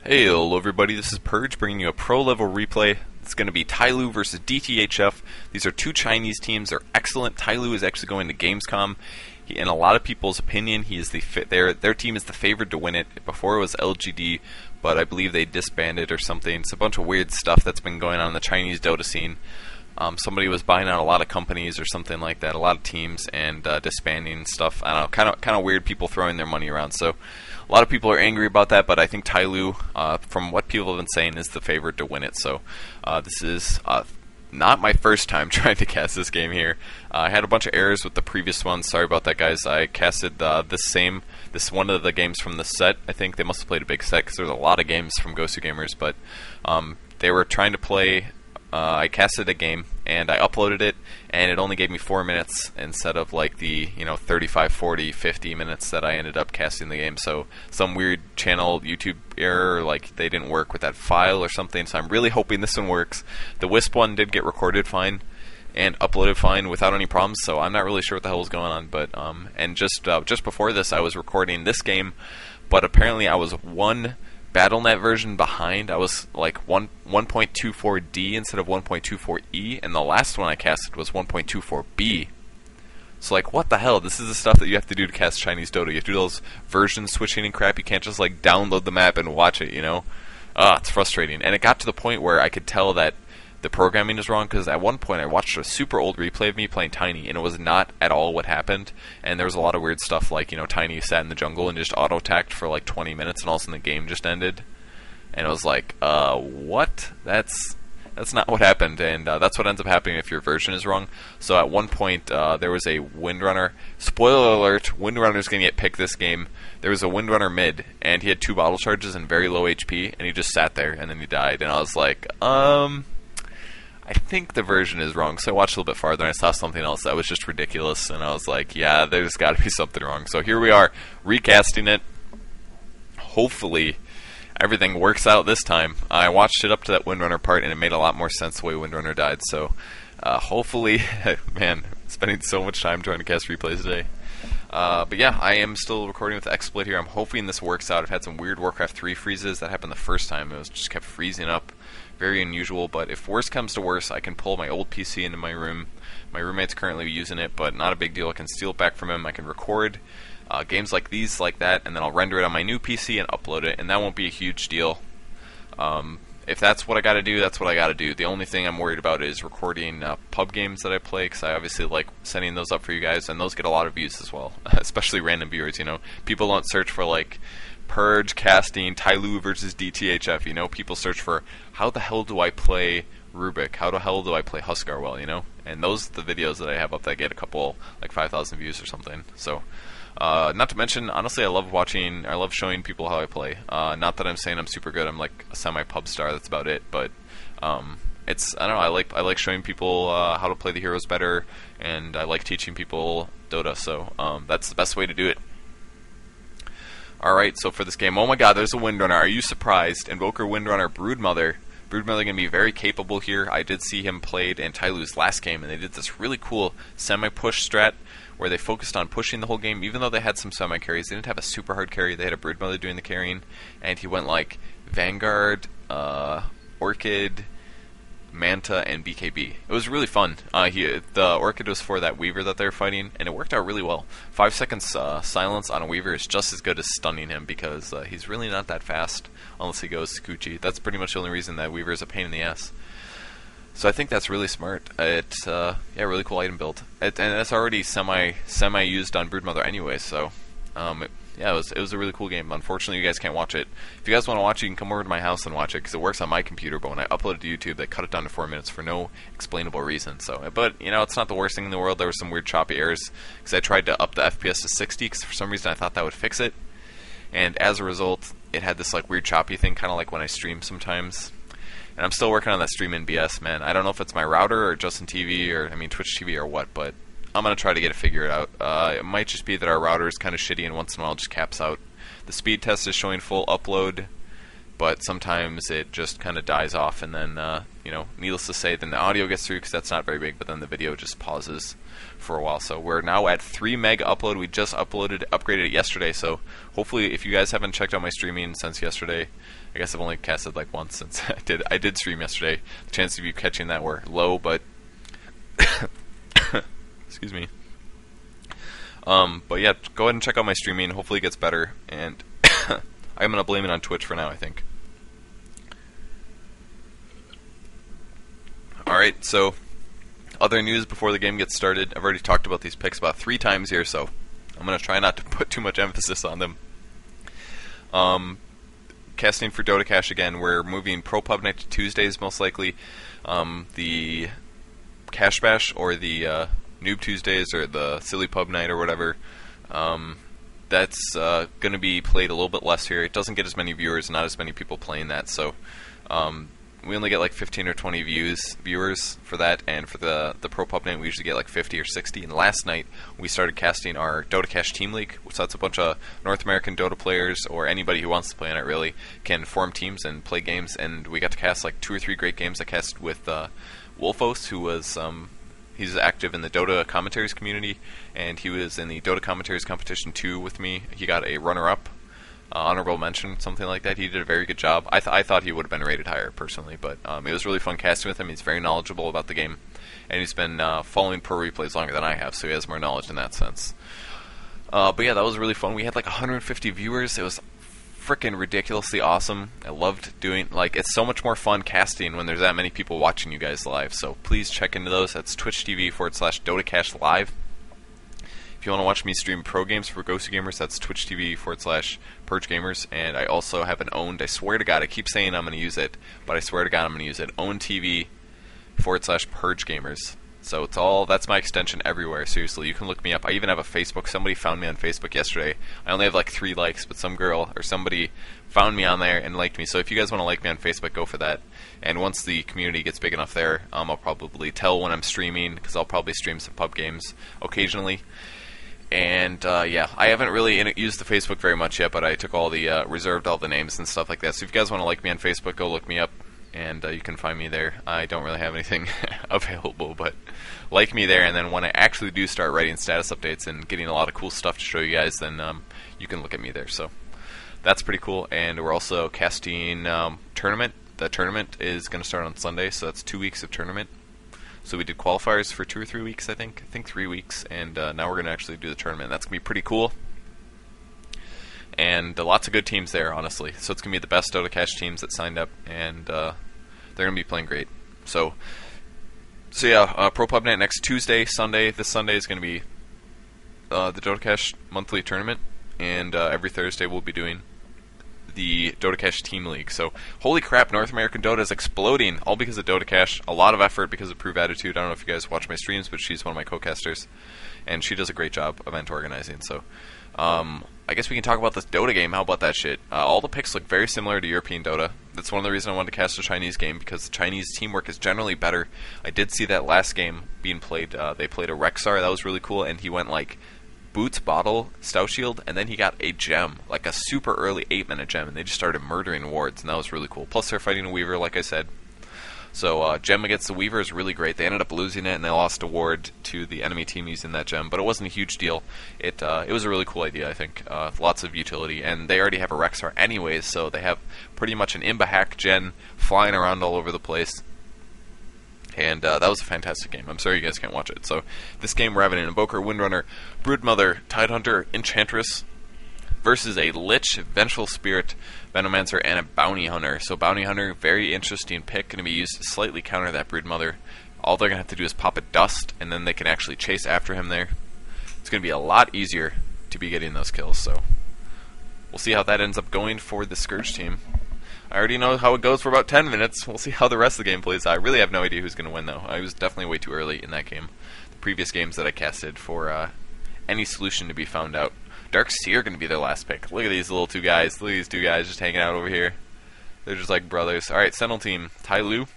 Hey, hello everybody, this is Purge bringing you a pro-level replay. It's going to be Tyloo versus DTHF. These are two Chinese teams. They're excellent. Tyloo is actually going to Gamescom. In a lot of people's opinion, he is their team is the favored to win it. Before it was LGD, but I believe they disbanded or something. It's a bunch of weird stuff that's been going on in the Chinese Dota scene. Somebody was buying out a lot of companies or something like that, a lot of teams, and disbanding stuff. I don't know, kind of weird people throwing their money around. So a lot of people are angry about that, but I think Tyloo, from what people have been saying, is the favorite to win it. So this is not my first time trying to cast this game here. I had a bunch of errors with the previous one. Sorry about that, guys. I casted this one of the games from the set. I think they must have played a big set because there's a lot of games from gosugamers, but they were trying to play. I casted a game and I uploaded it, and it only gave me 4 minutes instead of like the 35, 40, 50 minutes that I ended up casting the game. So some weird channel YouTube error, like they didn't work with that file or something. So I'm really hoping this one works. The wisp one did get recorded fine and uploaded fine without any problems. So I'm not really sure what the hell is going on. But and just before this, I was recording this game, but apparently I was one BattleNet version behind. I was like 1.24D instead of 1.24E, and the last one I casted was 1.24B. So like, what the hell? This is the stuff that you have to do to cast Chinese Dota. You have to do those version switching and crap. You can't just like download the map and watch it, it's frustrating. And it got to the point where I could tell that the programming is wrong, because at one point I watched a super old replay of me playing Tiny, and it was not at all what happened. And there was a lot of weird stuff, like Tiny sat in the jungle and just auto-attacked for like 20 minutes, and all of a sudden the game just ended. And it was like, what? That's not what happened, and that's what ends up happening if your version is wrong. So at one point there was a Windrunner. Spoiler alert: Windrunner's gonna get picked this game. There was a Windrunner mid, and he had 2 bottle charges and very low HP, and he just sat there, and then he died. And I was like, I think the version is wrong. So I watched a little bit farther and I saw something else that was just ridiculous, and I was like, yeah, there's got to be something wrong. So here we are, recasting it. Hopefully everything works out this time. I watched it up to that Windrunner part, and it made a lot more sense the way Windrunner died. So hopefully, man, spending so much time trying to cast replays today. But yeah, I am still recording with the XSplit here. I'm hoping this works out. I've had some weird Warcraft 3 freezes. That happened the first time. It was just kept freezing up. Very unusual, but if worse comes to worse, I can pull my old PC into my room. My roommate's currently using it, but not a big deal. I can steal it back from him. I can record games like these, like that, and then I'll render it on my new PC and upload it, and that won't be a huge deal. If that's what I gotta do, that's what I gotta do. The only thing I'm worried about is recording pub games that I play, because I obviously like setting those up for you guys, and those get a lot of views as well, especially random viewers. People don't search for like Purge casting Tyloo versus DTHF. People search for, how the hell do I play Rubik? How the hell do I play Huskar well? And those are the videos that I have up that get a couple, like 5,000 views or something. So not to mention, honestly, I love showing people how I play. Not that I'm saying I'm super good. I'm like a semi-pub star. That's about it. But I don't know. I like showing people how to play the heroes better, and I like teaching people Dota. So that's the best way to do it. Alright, so for this game, oh my god, there's a Windrunner. Are you surprised? Invoker, Windrunner, Broodmother. Broodmother going to be very capable here. I did see him played in Tyloo's last game, and they did this really cool semi-push strat where they focused on pushing the whole game. Even though they had some semi-carries, they didn't have a super hard carry. They had a Broodmother doing the carrying, and he went like Vanguard, Orchid, Manta, and BKB. It was really fun. The Orchid was for that Weaver that they were fighting, and it worked out really well. 5 seconds silence on a Weaver is just as good as stunning him, because he's really not that fast unless he goes Sakuchi. That's pretty much the only reason that Weaver is a pain in the ass. So I think that's really smart. It's really cool item build, and it's already semi used on Broodmother anyway. So it was a really cool game. Unfortunately, you guys can't watch it. If you guys want to watch it, you can come over to my house and watch it, because it works on my computer. But when I upload it to YouTube, they cut it down to 4 minutes for no explainable reason. So, but it's not the worst thing in the world. There were some weird choppy errors because I tried to up the FPS to 60, because for some reason I thought that would fix it, and as a result, it had this like weird choppy thing, kind of like when I stream sometimes. And I'm still working on that stream in BS, man. I don't know if it's my router or Justin TV or Twitch TV or what, but I'm going to try to get it figured out. It might just be that our router is kind of shitty and once in a while just caps out. The speed test is showing full upload. but sometimes it just kind of dies off, and then, you know, needless to say, then the audio gets through because that's not very big, but then the video just pauses for a while. So we're now at 3 meg upload. We just upgraded it yesterday, so hopefully if you guys haven't checked out my streaming since yesterday, I guess I've only casted like once since I did stream yesterday. The chances of you catching that were low, but excuse me. But yeah, go ahead and check out my streaming. Hopefully it gets better, and I'm going to blame it on Twitch for now, I think. Alright, so other news before the game gets started. I've already talked about these picks about 3 times here, so I'm going to try not to put too much emphasis on them. Casting for Dota Cash again, we're moving Pro Pub Night to Tuesdays most likely. The Cash Bash or the Noob Tuesdays or the Silly Pub Night or whatever, that's going to be played a little bit less here. It doesn't get as many viewers, not as many people playing that, so we only get like 15 or 20 viewers for that, and for the Pro Pub Night we usually get like 50 or 60. And last night we started casting our Dota Cash Team League, so that's a bunch of North American Dota players, or anybody who wants to play on it really, can form teams and play games, and we got to cast like 2 or 3 great games. I cast with Wolfos, who was he's active in the Dota commentaries community, and he was in the Dota commentaries competition 2 with me. He got a runner-up, honorable mention, something like that. He did a very good job. I thought he would have been rated higher personally, but it was really fun casting with him. He's very knowledgeable about the game, and he's been following pro replays longer than I have, so he has more knowledge in that sense. But yeah, that was really fun. We had like 150 viewers. It was freaking ridiculously awesome. I loved doing, like, it's so much more fun casting when there's that many people watching you guys live, so please check into those. That's twitch.tv/DotaCash Live. If you want to watch me stream pro games for gosugamers, that's twitch.tv/Purge Gamers. And I also have an owned, I swear to God, I keep saying I'm going to use it, but I swear to God I'm going to use it, owned TV/Purge Gamers. So it's all, that's my extension everywhere, seriously. You can look me up. I even have a Facebook. Somebody found me on Facebook yesterday. I only have like 3 likes, but some girl or somebody found me on there and liked me. So if you guys want to like me on Facebook, go for that. And once the community gets big enough there, I'll probably tell when I'm streaming, because I'll probably stream some pub games occasionally. And yeah, I haven't really used the Facebook very much yet, but I took all the, reserved all the names and stuff like that. So if you guys want to like me on Facebook, go look me up, and you can find me there. I don't really have anything available, but like me there, and then when I actually do start writing status updates and getting a lot of cool stuff to show you guys, then you can look at me there. So that's pretty cool. And we're also casting tournament. The tournament is going to start on Sunday, so that's 2 weeks of tournament. So we did qualifiers for 2 or 3 weeks, I think 3 weeks, and now we're going to actually do the tournament. That's going to be pretty cool. And lots of good teams there, honestly. So it's going to be the best Dota Cash teams that signed up, and they're going to be playing great. So yeah, Pro Pub Night next Tuesday, Sunday. This Sunday is going to be the Dota Cash monthly tournament, and every Thursday we'll be doing the Dota Cash Team League. So holy crap, North American Dota is exploding, all because of Dota Cash. A lot of effort because of Prove Attitude. I don't know if you guys watch my streams, but she's one of my co-casters, and she does a great job event organizing. So I guess we can talk about this Dota game. How about that shit? All the picks look very similar to European Dota. That's one of the reasons I wanted to cast a Chinese game, because the Chinese teamwork is generally better. I did see that last game being played. They played a Rexar. That was really cool, and he went like Boots, Bottle, Stout Shield, and then he got a gem, like a super early 8-minute gem, and they just started murdering wards, and that was really cool. Plus they're fighting a Weaver, like I said. So gem against the Weaver is really great. They ended up losing it, and they lost a ward to the enemy team using that gem, but it wasn't a huge deal. It was a really cool idea, I think. Lots of utility, and they already have a Rexar anyways, so they have pretty much an Imba hack gen flying around all over the place. And that was a fantastic game. I'm sorry you guys can't watch it. So this game, we're having an Invoker, Windrunner, Broodmother, Tidehunter, Enchantress versus a Lich, Vengeful Spirit, Venomancer, and a Bounty Hunter. So Bounty Hunter, very interesting pick, going to be used to slightly counter that Broodmother. All they're going to have to do is pop a Dust, and then they can actually chase after him there. It's going to be a lot easier to be getting those kills. So we'll see how that ends up going for the Scourge team. I already know how it goes for about 10 minutes. We'll see how the rest of the game plays. I really have no idea who's going to win, though. I was definitely way too early in that game. The previous games that I casted for any solution to be found out. Dark Seer going to be their last pick. Look at these little 2 guys. Look at these 2 guys just hanging out over here. They're just like brothers. Alright, Sentinel team. Tyloo,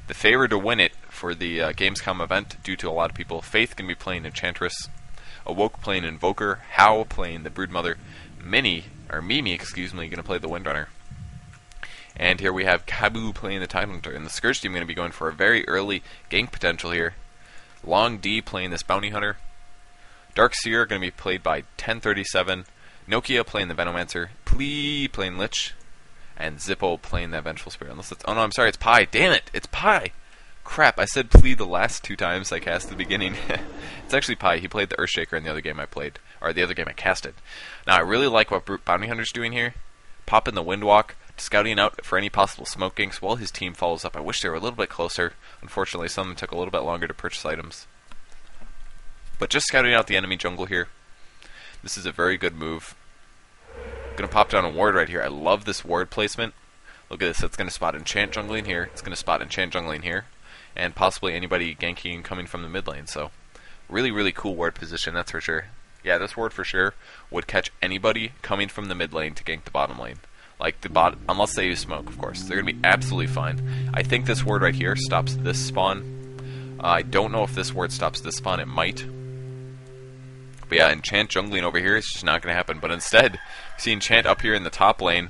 the favorite to win it for the Gamescom event due to a lot of people. Faith going to be playing Enchantress. Awoke playing Invoker. Howl playing the Broodmother. Mimi, going to play the Windrunner. And here we have Kabu playing the Tidehunter, and the Scourge team going to be going for a very early gank potential here. Long D playing this Bounty Hunter. Darkseer going to be played by 1037. Nokia playing the Venomancer. Plee playing Lich. And Zippo playing that Vengeful Spirit. Unless it's, oh no, I'm sorry, it's Pi. Damn it, it's Pi. Crap, I said Plee the last 2 times I cast at the beginning. It's actually Pi. He played the Earthshaker in the other game I played, or the other game I casted. Now, I really like what Bounty Hunter's doing here. Popping the Windwalk, scouting out for any possible smoke ganks while his team follows up. I wish they were a little bit closer. Unfortunately, some of them took a little bit longer to purchase items. But just scouting out the enemy jungle here. This is a very good move. Gonna pop down a ward right here. I love this ward placement. Look at this. It's gonna spot enchant jungling here. It's gonna spot enchant jungling here, and possibly anybody ganking coming from the mid lane. So, really, really cool ward position. That's for sure. Yeah, this ward for sure would catch anybody coming from the mid lane to gank the bottom lane. Like the bot, unless they use smoke, of course. They're gonna be absolutely fine. I think this ward right here stops this spawn. I don't know if this ward stops this spawn. It might. But yeah, enchant jungling over here is just not going to happen. But instead, we see enchant up here in the top lane.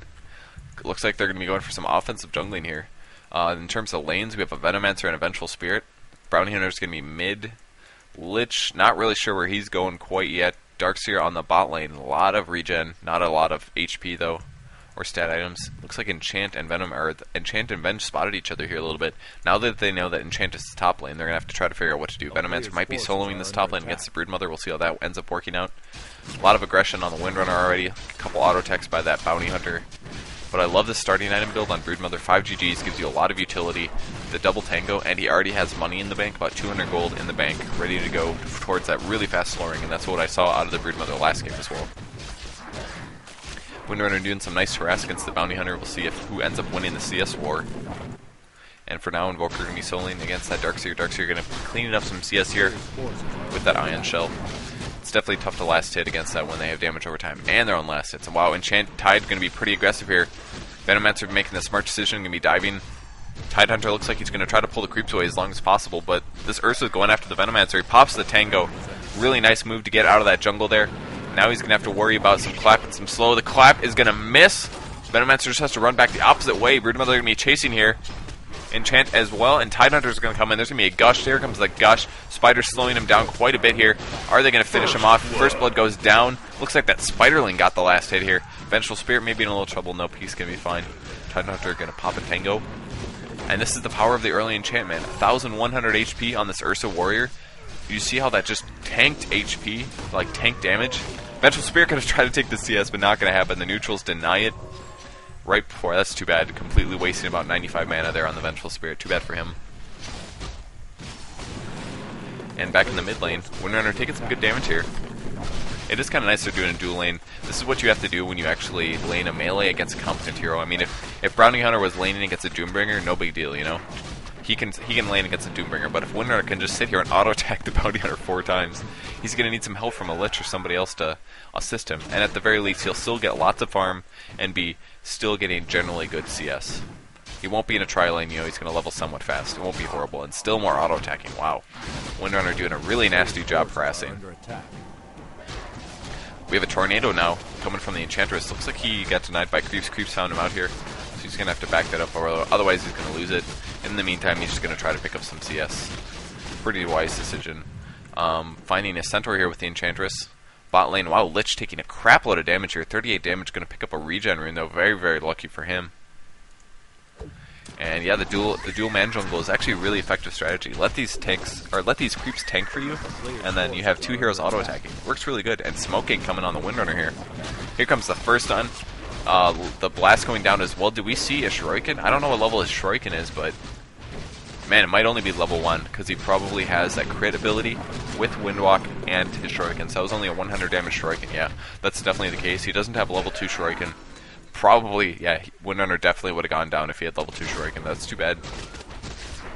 It looks like they're going to be going for some offensive jungling here. In terms of lanes, we have a Venomancer and a Vengeful Spirit. Bounty Hunter is going to be mid. Lich, not really sure where he's going quite yet. Darkseer on the bot lane. A lot of regen, not a lot of HP though, or stat items. Looks like Enchant and Venom, or Enchant and Venge spotted each other here a little bit. Now that they know that Enchant is the top lane, they're going to have to try to figure out what to do. Venomancer might be soloing this top lane against the Broodmother. We'll see how that ends up working out. A lot of aggression on the Windrunner already. A couple auto attacks by that Bounty Hunter. But I love this starting item build on Broodmother. 5 GGs gives you a lot of utility. The double tango, and he already has money in the bank, about 200 gold in the bank, ready to go towards that really fast slowing, and that's what I saw out of the Broodmother last game as well. Windrunner doing some nice harass against the Bounty Hunter. We'll see who ends up winning the CS war. And for now, Invoker going to be soloing against that Darkseer. Darkseer going to clean up some CS here with that Ion Shell. It's definitely tough to last hit against that when they have damage over time. And they're on last hits. And wow, Enchant Tide going to be pretty aggressive here. Venomancer making the smart decision, going to be diving. Tidehunter looks like he's going to try to pull the creeps away as long as possible, but this Ursa's going after the Venomancer. He pops the Tango. Really nice move to get out of that jungle there. Now he's going to have to worry about some clap and some slow. The clap is going to miss. Venomancer just has to run back the opposite way. Broodmother going to be chasing here. Enchant as well, and Tidehunter is going to come in. There's going to be a Gush. There comes the Gush. Spider slowing him down quite a bit here. Are they going to finish him off? First Blood goes down. Looks like that Spiderling got the last hit here. Vengeful Spirit may be in a little trouble. Nope, he's going to be fine. Tidehunter going to pop a Tango. And this is the power of the early enchantment. 1,100 HP on this Ursa Warrior. You see how that just tanked HP, like tank damage? Vengeful Spirit could have tried to take the CS, but not going to happen. The neutrals deny it right before. That's too bad. Completely wasting about 95 mana there on the Vengeful Spirit. Too bad for him. And back in the mid lane, Windrunner taking some good damage here. It is kind of nice they're doing a dual lane. This is what you have to do when you actually lane a melee against a competent hero. I mean, if Bounty Hunter was laning against a Doombringer, no big deal, you know? He can lane against a Doombringer, but if Windrunner can just sit here and auto-attack the Bounty Hunter 4 times, he's going to need some help from a Lich or somebody else to assist him. And at the very least, he'll still get lots of farm and be still getting generally good CS. He won't be in a tri-lane, you know, he's going to level somewhat fast. It won't be horrible, and still more auto-attacking. Wow. Windrunner doing a really nasty job harassing. We have a Tornado now coming from the Enchantress. Looks like he got denied by creeps. Creeps found him out here. So he's going to have to back that up, or otherwise he's going to lose it. In the meantime, he's just going to try to pick up some CS. Pretty wise decision. Finding a Centaur here with the Enchantress. Bot lane, wow, Lich taking a crap load of damage here. 38 damage, going to pick up a regen rune, though. Very, very lucky for him. And yeah, the dual man jungle is actually a really effective strategy. Let these creeps tank for you, and then you have 2 heroes auto attacking. Works really good. And smoking coming on the Windrunner here. Here comes the first stun. The blast going down as well. Do we see a Shuriken? I don't know what level his Shuriken is, but man, it might only be level 1 because he probably has that crit ability with Windwalk and his Shuriken. So that was only a 100 damage Shuriken. Yeah, that's definitely the case. He doesn't have level 2 Shuriken. Probably, yeah, Windrunner definitely would have gone down if he had level 2 Shuriken. That's too bad.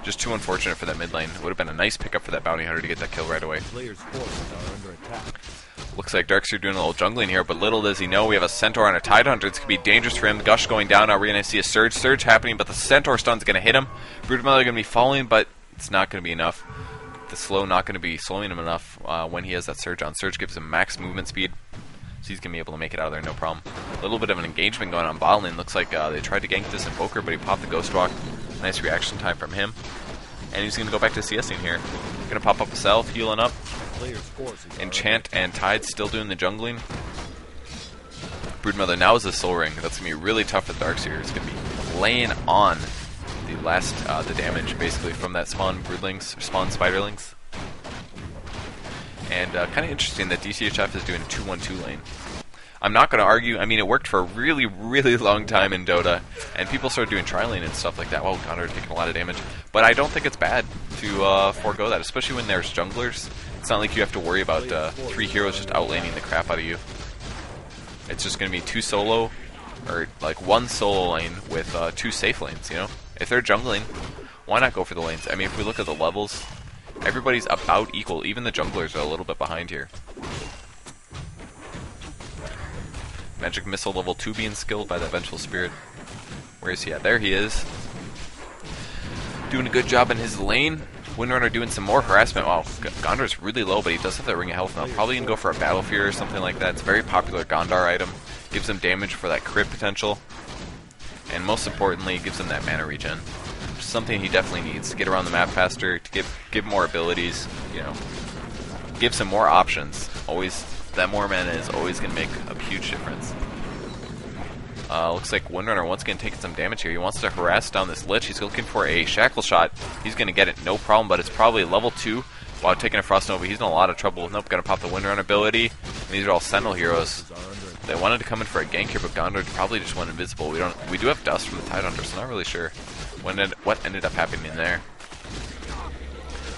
Just too unfortunate for that mid lane. Would have been a nice pickup for that Bounty Hunter to get that kill right away. Looks like Darkseer doing a little jungling here, but little does he know we have a Centaur and a Tidehunter. It's going to be dangerous for him. Gush going down. Now we're going to see a Surge happening, but the Centaur stun's going to hit him. Broodmother going to be falling, but it's not going to be enough. The slow not going to be slowing him enough when he has that Surge on. Surge gives him max movement speed. So he's going to be able to make it out of there, no problem. A little bit of an engagement going on bot lane. Looks like they tried to gank this Invoker, but he popped the Ghost Walk. Nice reaction time from him. And he's going to go back to CSing here. Going to pop up a Self, healing up. Enchant and Tide still doing the jungling. Broodmother now is a Soul Ring. That's going to be really tough for the Darkseer. It's going to be laying on the damage, basically, from that spawn Broodlings, spawn Spiderlings. And kind of interesting that DTHF is doing a 2-1-2 lane. I'm not going to argue. I mean, it worked for a really, really long time in Dota, and people started doing tri-lane and stuff like that. Well, Gondor taking a lot of damage. But I don't think it's bad to forego that, especially when there's junglers. It's not like you have to worry about 3 heroes just outlaning the crap out of you. It's just going to be 2 solo, or like 1 solo lane with 2 safe lanes, you know? If they're jungling, why not go for the lanes? I mean, if we look at the levels, everybody's about equal. Even the junglers are a little bit behind here. Magic Missile level 2 being skilled by the Vengeful Spirit. Where is he at? There he is. Doing a good job in his lane. Windrunner doing some more harassment. Wow, Gondor's really low, but he does have that Ring of Health now. Probably going to go for a Battle Fear or something like that. It's a very popular Gondor item. Gives him damage for that crit potential. And most importantly, gives him that mana regen. Which is something he definitely needs to get around the map faster, to give more abilities, you know. Give some more options. Always, that more mana is always going to make a huge difference. Looks like Windrunner once again taking some damage here. He wants to harass down this Lich. He's looking for a Shackle Shot. He's going to get it, no problem, but it's probably level 2 while taking a Frost Nova. He's in a lot of trouble. Nope, going to pop the Windrunner ability. And these are all Sentinel heroes. They wanted to come in for a gank here, but Gondor probably just went invisible. We do have Dust from the Tidehunter, so not really sure what ended up happening there.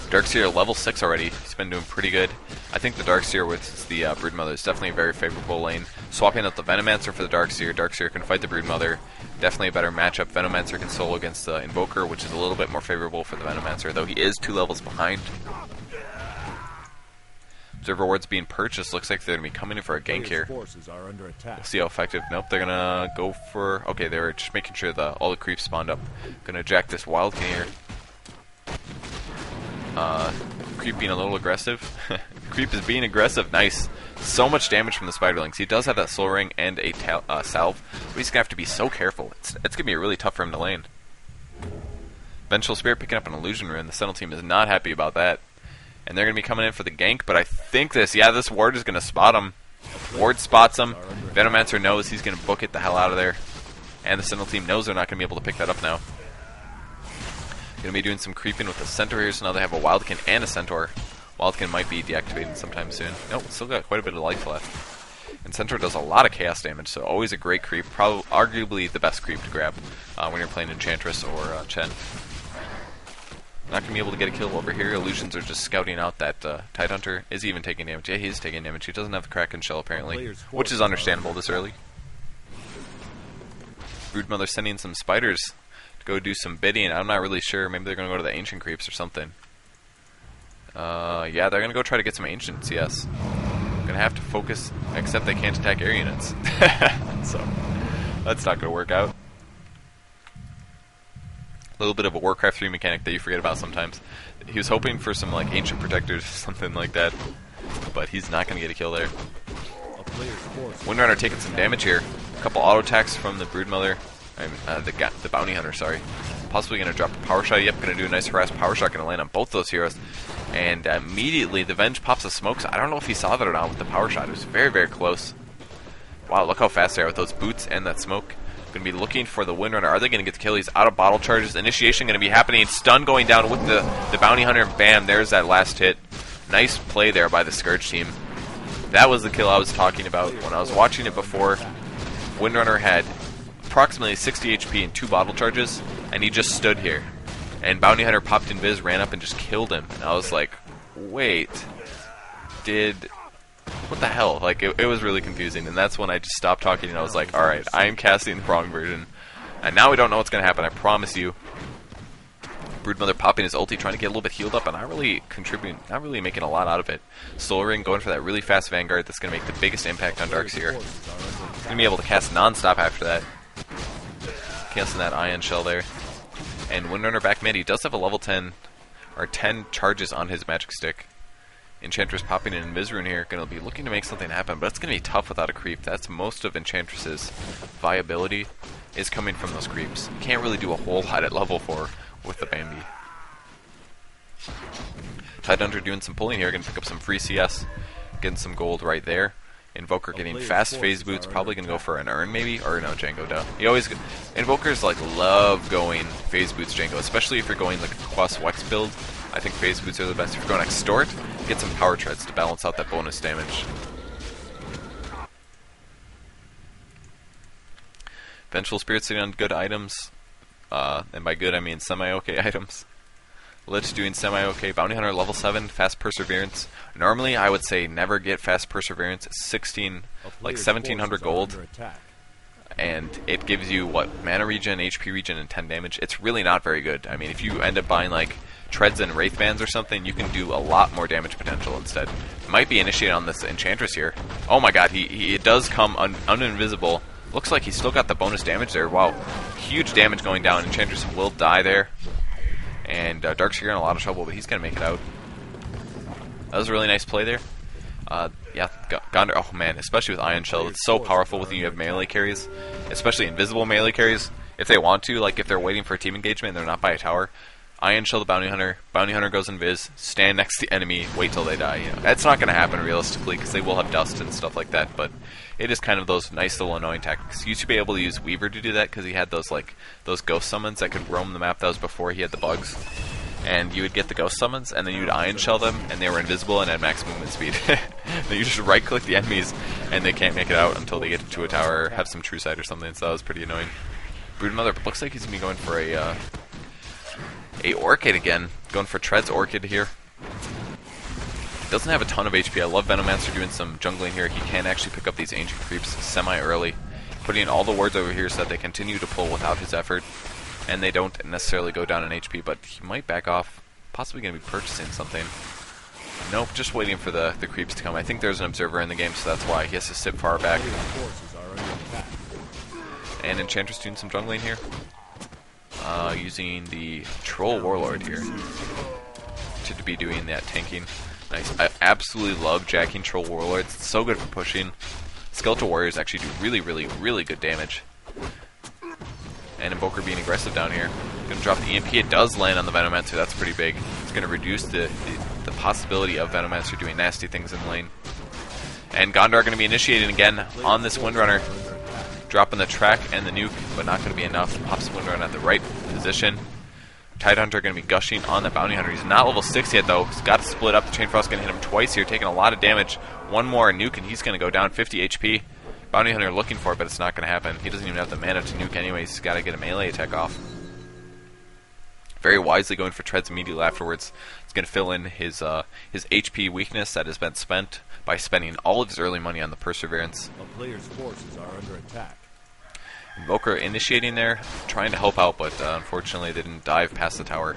Darkseer level 6 already. He's been doing pretty good. I think the Darkseer with the Broodmother is definitely a very favorable lane. Swapping out the Venomancer for the Darkseer. Darkseer can fight the Broodmother. Definitely a better matchup. Venomancer can solo against the Invoker, which is a little bit more favorable for the Venomancer, though he is 2 levels behind. Observer Wards being purchased. Looks like they're going to be coming in for a gank here. We'll see how effective. Nope, they're going to go for... Okay, they're just making sure all the creeps spawned up. Going to jack this Wildkin here. Creep being a little aggressive. Creep is being aggressive. Nice. So much damage from the Spiderlings. He does have that Soul Ring and a Salve, but he's going to have to be so careful. It's going to be really tough for him to lane. Vengeful Spirit picking up an Illusion Rune. The Sentinel team is not happy about that. And they're going to be coming in for the gank, but I think this Ward is going to spot him. Ward spots him. Venomancer knows he's going to book it the hell out of there. And the Sentinel team knows they're not going to be able to pick that up now. Going to be doing some creeping with the Centaur here, so now they have a Wildkin and a Centaur. Wildkin might be deactivated sometime soon. Nope, still got quite a bit of life left. And Centaur does a lot of chaos damage, so always a great creep. Probably, arguably the best creep to grab when you're playing Enchantress or Chen. Not going to be able to get a kill over here. Illusions are just scouting out that Tidehunter. Is he even taking damage? Yeah, he's taking damage. He doesn't have the Kraken Shell, apparently, which is understandable this early. Broodmother sending some spiders to go do some bidding. I'm not really sure. Maybe they're going to go to the Ancient Creeps or something. Yeah, they're going to go try to get some Ancients, yes. Going to have to focus, except they can't attack air units. So, that's not going to work out. A little bit of a Warcraft 3 mechanic that you forget about sometimes. He was hoping for some like Ancient Protectors or something like that, but he's not going to get a kill there. Windrunner taking some damage here. A couple auto attacks from the Broodmother. The Bounty Hunter, sorry. Possibly going to drop a Power Shot. Yep, going to do a nice harass Power Shot. Going to land on both those heroes. And immediately the Venge pops a smoke. So I don't know if he saw that or not with the Power Shot. It was very, very close. Wow, look how fast they are with those boots and that smoke. Going to be looking for the Windrunner. Are they going to get the kill? He's out of bottle charges. Initiation going to be happening. Stun going down with the Bounty Hunter. Bam, there's that last hit. Nice play there by the Scourge team. That was the kill I was talking about when I was watching it before. Windrunner had approximately 60 HP and 2 bottle charges, and he just stood here. And Bounty Hunter popped in Viz, ran up and just killed him. And I was like, wait, what the hell? Like, it was really confusing, and that's when I just stopped talking, and I was like, alright, I am casting the wrong version. And now we don't know what's going to happen, I promise you. Broodmother popping his ulti, trying to get a little bit healed up, and not really contributing, not really making a lot out of it. Soul Ring going for that really fast Vanguard that's going to make the biggest impact on Darkseer. He's going to be able to cast non-stop after that. Canceling that Ion Shell there. And Windrunner back mid, he does have a level 10, or 10 charges on his magic stick. Enchantress popping in Invis Rune here, going to be looking to make something happen, but it's going to be tough without a creep. That's most of Enchantress's viability is coming from those creeps. You can't really do a whole lot at level 4 with the Bambi. Tidehunter doing some pulling here, going to pick up some free CS, getting some gold right there. Invoker getting fast phase boots, probably going to go for an Urn maybe, or no, Django duh. He always, Invokers like love going phase boots Django, especially if you're going like a Quas Wex build. I think phase boots are the best. If you're going Extort, get some power treads to balance out that bonus damage. Vengeful Spirit sitting on good items, and by good I mean semi-okay items. Lich doing semi-okay. Bounty Hunter level 7, fast perseverance. Normally I would say never get fast perseverance. It's 1700 gold. And it gives you what? Mana regen, HP regen, and 10 damage. It's really not very good. I mean, if you end up buying like treads and wraith bands or something, you can do a lot more damage potential instead. Might be initiated on this Enchantress here. Oh my god, it does come uninvisible. Looks like he's still got the bonus damage there. Wow, huge damage going down. Enchantress will die there. And Darkseer in a lot of trouble, but he's going to make it out. That was a really nice play there. Yeah, Gondor, oh man, especially with Ion Shell, it's so powerful when you have melee carries, especially invisible melee carries. If they want to, like if they're waiting for a team engagement and they're not by a tower, Ion Shell the Bounty Hunter goes invis, stand next to the enemy, wait till they die. You know, that's not going to happen realistically because they will have dust and stuff like that, but it is kind of those nice little annoying tactics. You used to be able to use Weaver to do that because he had those those ghost summons that could roam the map. That was before he had the bugs. And you would get the ghost summons, and then you would Ion Shell them, and they were invisible and had max movement speed. Then you just right-click the enemies, and they can't make it out until they get to a tower or have some true sight or something, so that was pretty annoying. Broodmother looks like he's going to be going for a Orchid again. Going for Tread's Orchid here. Doesn't have a ton of HP. I love Venomancer doing some jungling here. He can actually pick up these ancient creeps semi-early, putting all the wards over here so that they continue to pull without his effort. And they don't necessarily go down in HP, but he might back off. Possibly going to be purchasing something. Nope, just waiting for the creeps to come. I think there's an observer in the game, so that's why he has to sit far back. And Enchantress doing some jungling here. Using the Troll Warlord here to be doing that tanking. Nice. I absolutely love jacking Troll Warlords. It's so good for pushing. Skeletal Warriors actually do really, really, really good damage. And Invoker being aggressive down here. Going to drop the EMP. It does land on the Venomancer. That's pretty big. It's going to reduce the possibility of Venomancer doing nasty things in lane. And Gondor going to be initiating again on this Windrunner. Dropping the track and the nuke, but not going to be enough. Pops the Windrunner at the right position. Tidehunter going to be gushing on the Bounty Hunter. He's not level 6 yet, though. He's got to split up. The Chain Frost going to hit him twice here, taking a lot of damage. One more nuke, and he's going to go down 50 HP. Bounty Hunter looking for it, but it's not going to happen. He doesn't even have the mana to nuke anyways. He's got to get a melee attack off. Very wisely going for treads immediately afterwards. It's going to fill in his HP weakness that has been spent by spending all of his early money on the Perseverance. A player's forces are under attack. Invoker initiating there, trying to help out, but unfortunately they didn't dive past the tower.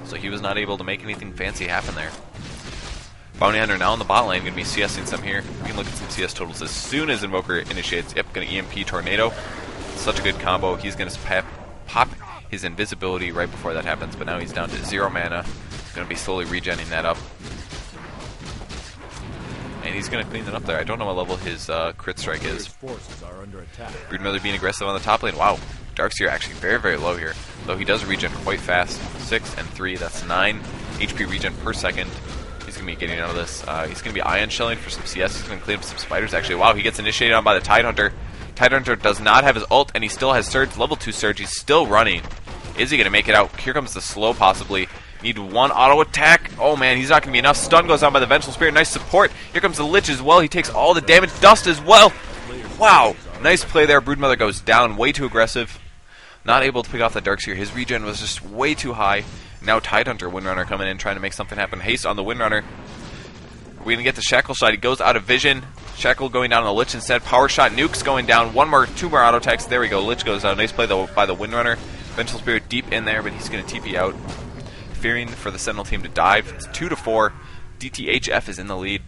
So he was not able to make anything fancy happen there. Bounty Hunter now in the bot lane, going to be CSing some here. We can look at some CS totals as soon as Invoker initiates. Yep, going to EMP Tornado. Such a good combo. He's going to pop his invisibility right before that happens, but now he's down to 0 mana. He's going to be slowly regenning that up. And he's going to clean it up there. I don't know what level his crit strike is. Broodmother being aggressive on the top lane. Wow, Darkseer actually very, very low here. Though he does regen quite fast. 6 and 3, that's 9 HP regen per second. He's going to be getting out of this. He's going to be Ion Shelling for some CS. He's going to clean up some spiders, actually. Wow, he gets initiated on by the Tidehunter. Tidehunter does not have his ult, and he still has Surge. Level 2 Surge. He's still running. Is he going to make it out? Here comes the slow, possibly. Need one auto attack. Oh, man, he's not going to be enough. Stun goes on by the Vengeful Spirit. Nice support. Here comes the Lich as well. He takes all the damage. Dust as well. Wow. Nice play there. Broodmother goes down. Way too aggressive. Not able to pick off the Darkseer. His regen was just way too high. Now Tidehunter, Windrunner coming in, trying to make something happen. Haste on the Windrunner. We're going to get the Shackle shot. He goes out of vision. Shackle going down on the Lich instead. Power shot. Nukes going down. Two more auto attacks. There we go. Lich goes down. Nice play though by the Windrunner. Vengeful Spirit deep in there, but he's going to TP out. Fearing for the Sentinel team to dive. It's 2-4. DTHF is in the lead.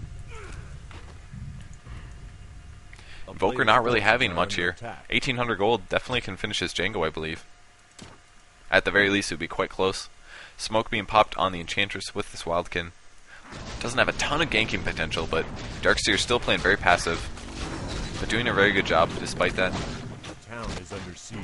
Invoker not really having much here. 1800 gold. Definitely can finish his Django, I believe. At the very least, it would be quite close. Smoke being popped on the Enchantress with this Wildkin. Doesn't have a ton of ganking potential, but Darkseer still playing very passive, but doing a very good job despite that. The town is under siege.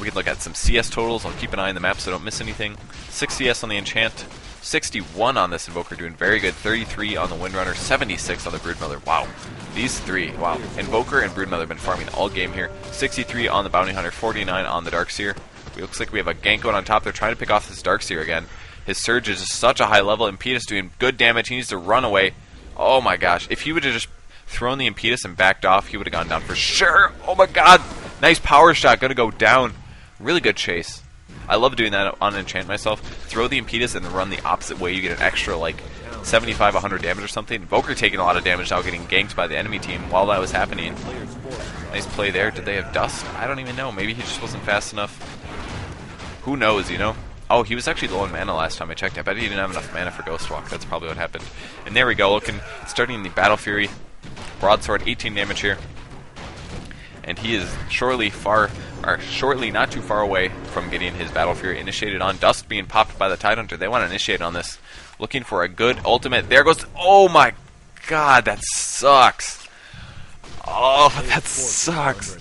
We can look at some CS totals. I'll keep an eye on the map so I don't miss anything. 6 CS on the Enchant, 61 on this Invoker, doing very good. 33 on the Windrunner, 76 on the Broodmother. Wow. These three, wow. Invoker and Broodmother have been farming all game here. 63 on the Bounty Hunter, 49 on the Darkseer. It looks like we have a gank going on top. They're trying to pick off this Darkseer again. His Surge is just such a high level. Impetus doing good damage. He needs to run away. Oh my gosh. If he would have just thrown the Impetus and backed off, he would have gone down for sure. Oh my god. Nice power shot. Gonna go down. Really good chase. I love doing that on Enchant myself. Throw the Impetus and then run the opposite way. You get an extra like 75, 100 damage or something. Invoker taking a lot of damage now, getting ganked by the enemy team while that was happening. Nice play there. Did they have dust? I don't even know. Maybe he just wasn't fast enough. Who knows, you know? Oh, he was actually low on mana last time I checked. I bet he didn't have enough mana for Ghost Walk. That's probably what happened. And there we go. Starting the Battle Fury. Broadsword, 18 damage here. And he is shortly not too far away from getting his Battle Fury initiated on. Dust being popped by the Tidehunter. They want to initiate on this. Looking for a good ultimate. There goes... Oh my god, that sucks. Oh, that sucks.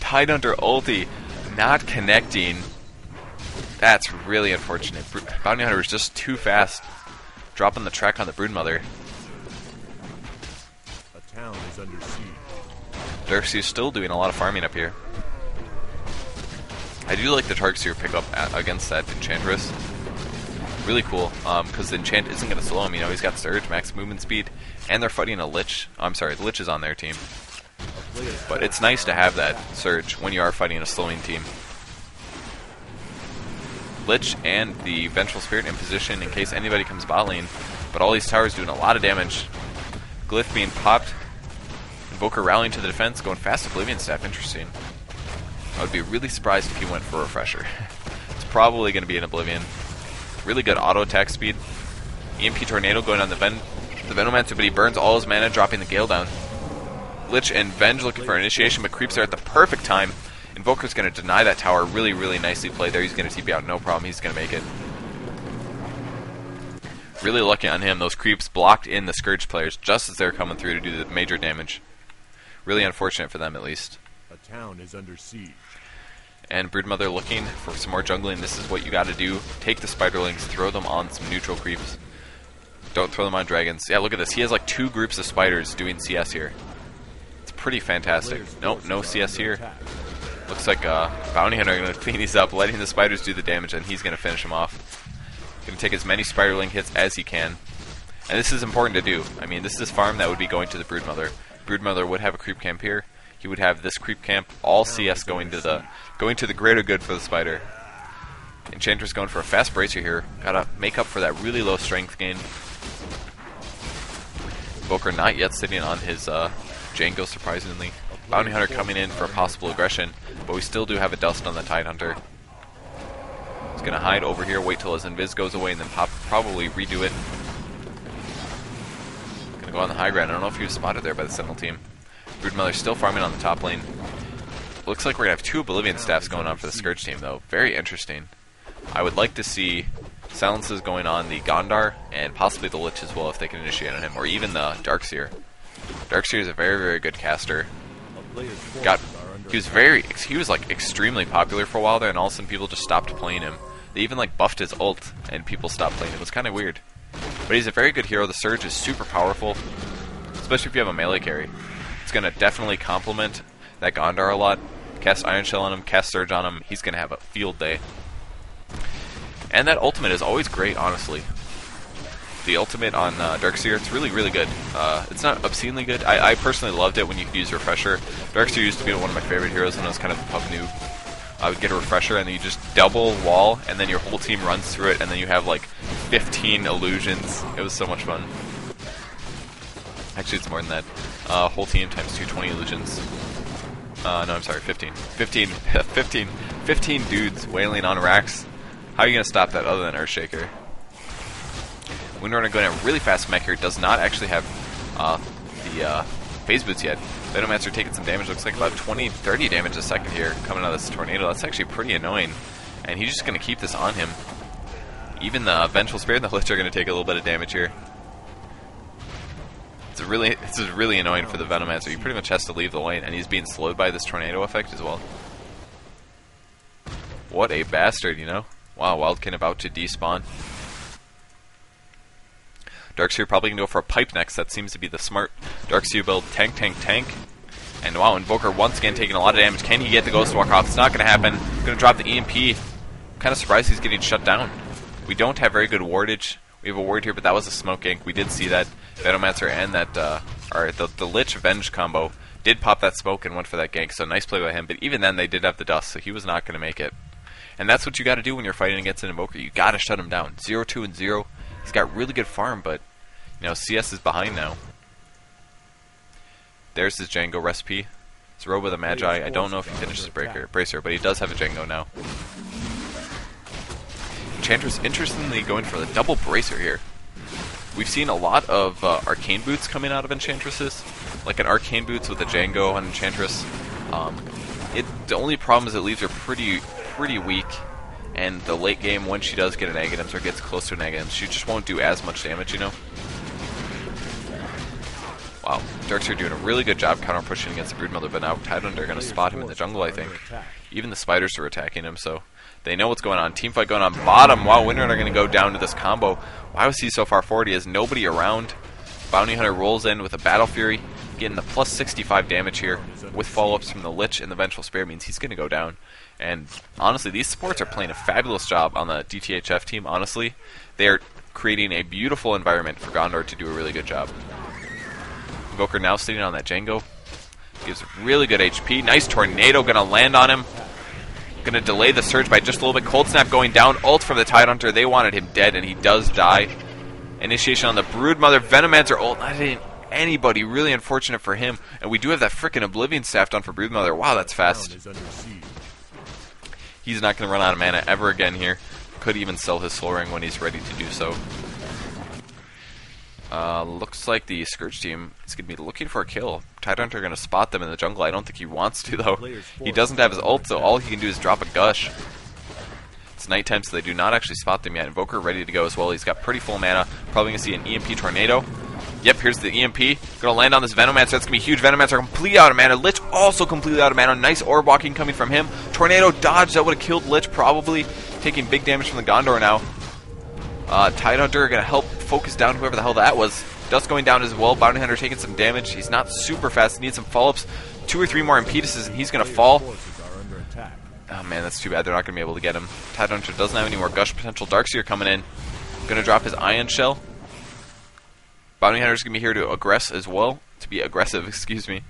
Tidehunter ulti not connecting. That's really unfortunate. Bounty Hunter was just too fast. Dropping the track on the Broodmother. A town is under siege. Darkseer's still doing a lot of farming up here. I do like the Darkseer pickup against that Enchantress. Really cool, because the Enchant isn't going to slow him. You know, he's got Surge, max movement speed, and they're fighting a Lich. I'm sorry, the Lich is on their team. But it's nice to have that Surge when you are fighting a slowing team. Lich and the Vengeful Spirit in position in case anybody comes bot lane, but all these towers doing a lot of damage. Glyph being popped. Invoker rallying to the defense, going fast Oblivion Staff. Interesting. I would be really surprised if he went for a Refresher. It's probably going to be an Oblivion. Really good auto attack speed. EMP Tornado going on the Venomancer, but he burns all his mana, dropping the Gale down. Lich and Venge looking for initiation, but creeps are at the perfect time. Invoker's going to deny that tower. Really, really nicely played there. He's going to TP out, no problem. He's going to make it. Really lucky on him. Those creeps blocked in the Scourge players just as they're coming through to do the major damage. Really unfortunate for them, at least. A town is under siege. And Broodmother looking for some more jungling. This is what you got to do. Take the Spiderlings, throw them on some neutral creeps. Don't throw them on dragons. Yeah, look at this. He has like 2 groups of spiders doing CS here. It's pretty fantastic. Nope, no CS here. Looks like Bounty Hunter going to clean these up, letting the spiders do the damage, and he's going to finish them off. Going to take as many Spiderling hits as he can. And this is important to do. I mean, this is farm that would be going to the Broodmother. Broodmother would have a creep camp here. He would have this creep camp, all CS going to the greater good for the spider. Enchantress going for a fast bracer here. Gotta make up for that really low strength gain. Invoker not yet sitting on his Django, surprisingly. Bounty Hunter coming in for a possible aggression, but we still do have a dust on the Tidehunter. He's gonna hide over here, wait till his invis goes away, and then probably redo it. Gonna go on the high ground. I don't know if he was spotted there by the Sentinel team. Broodmother still farming on the top lane. Looks like we're going to have 2 Oblivion Staffs going on for the Scourge team, though. Very interesting. I would like to see silences going on the Gondar, and possibly the Lich as well if they can initiate on him, or even the Darkseer. Darkseer is a very, very good caster. He was like extremely popular for a while there, and all of a sudden people just stopped playing him. They even like buffed his ult, and people stopped playing him. It was kind of weird. But he's a very good hero. The Surge is super powerful, especially if you have a melee carry. It's going to definitely complement that Gondar a lot. Cast Iron Shell on him, cast Surge on him. He's going to have a field day. And that ultimate is always great, honestly. The ultimate on Darkseer, it's really, really good. It's not obscenely good. I personally loved it when you could use Refresher. Darkseer used to be one of my favorite heroes when I was kind of a pub noob. I would get a Refresher, and then you just double wall, and then your whole team runs through it, and then you have like 15 illusions. It was so much fun. Actually, it's more than that. Whole team times 220 illusions. No, I'm sorry, 15. 15 dudes wailing on racks. How are you going to stop that other than Earthshaker? Windrunner going at really fast mech here. Does not actually have the phase boots yet. Venomancer taking some damage. Looks like about 20-30 damage a second here coming out of this tornado. That's actually pretty annoying. And he's just going to keep this on him. Even the Vengeful Spirit and the Lich are going to take a little bit of damage here. This is really annoying for the Venomancer. He pretty much has to leave the lane, and he's being slowed by this tornado effect as well. What a bastard, you know? Wow, Wildkin about to despawn. Darkseer probably going to go for a pipe next. That seems to be the smart Darkseer build. Tank, tank, tank. And wow, Invoker once again taking a lot of damage. Can he get the Ghost Walk off? It's not going to happen. Going to drop the EMP. Kind of surprised he's getting shut down. We don't have very good wardage. We have a ward here, but that was a smoke gank. We did see that Venomancer and that, the Lich Venge combo did pop that smoke and went for that gank, so nice play by him. But even then, they did have the dust, so he was not going to make it. And that's what you got to do when you're fighting against an Invoker. You got to shut him down. 0-2 and 0. He's got really good farm, but you know CS is behind now. There's his Django recipe. It's Robe with a Magi. I don't know if he finishes the Bracer, but he does have a Django now. Enchantress interestingly going for the double Bracer here. We've seen a lot of Arcane Boots coming out of Enchantresses, like an Arcane Boots with a Django on Enchantress. The only problem is it leaves her pretty weak, and the late game when she does get an Aghanim's or gets close to an Aghanim's, she just won't do as much damage, you know? Wow, Darkseer doing a really good job counter pushing against the Broodmother, but now Tidehunter are going to spot him in the jungle, I think. Even the spiders are attacking him, so they know what's going on. Teamfight going on bottom. Wow, Windrunner are going to go down to this combo. Why was he so far forward? He has nobody around. Bounty Hunter rolls in with a Battle Fury, getting the plus 65 damage here with follow-ups from the Lich and the Vengeful Spirit means he's going to go down. And honestly, these supports are playing a fabulous job on the DTHF team, honestly. They are creating a beautiful environment for Gondor to do a really good job. Invoker now sitting on that Django. Gives really good HP. Nice Tornado, going to land on him. Going to delay the surge by just a little bit. Cold Snap going down. Ult from the Tidehunter. They wanted him dead, and he does die. Initiation on the Broodmother. Venomancer ult. Not hitting anybody. Really unfortunate for him. And we do have that frickin' Oblivion Staff done for Broodmother. Wow, that's fast. He's not going to run out of mana ever again here. Could even sell his Soul Ring when he's ready to do so. Looks like the Scourge team is going to be looking for a kill. Tidehunter are going to spot them in the jungle. I don't think he wants to, though. He doesn't have his ult, so all he can do is drop a Gush. It's nighttime, so they do not actually spot them yet. Invoker ready to go as well. He's got pretty full mana. Probably going to see an EMP Tornado. Yep, here's the EMP. Going to land on this Venomancer. That's going to be huge. Venomancer completely out of mana. Lich also completely out of mana. Nice orb walking coming from him. Tornado dodge. That would have killed Lich, probably. Taking big damage from the Gondor now. Tidehunter are going to help focus down whoever the hell that was. Dust going down as well. Bounty Hunter taking some damage. He's not super fast. He needs some follow-ups. 2 or 3 more impetuses and he's going to fall. Oh man, that's too bad. They're not going to be able to get him. Tidehunter doesn't have any more Gush potential. Darkseer coming in. Going to drop his Ion Shell. Bounty Hunter's going to be here to aggress as well. To be aggressive, excuse me.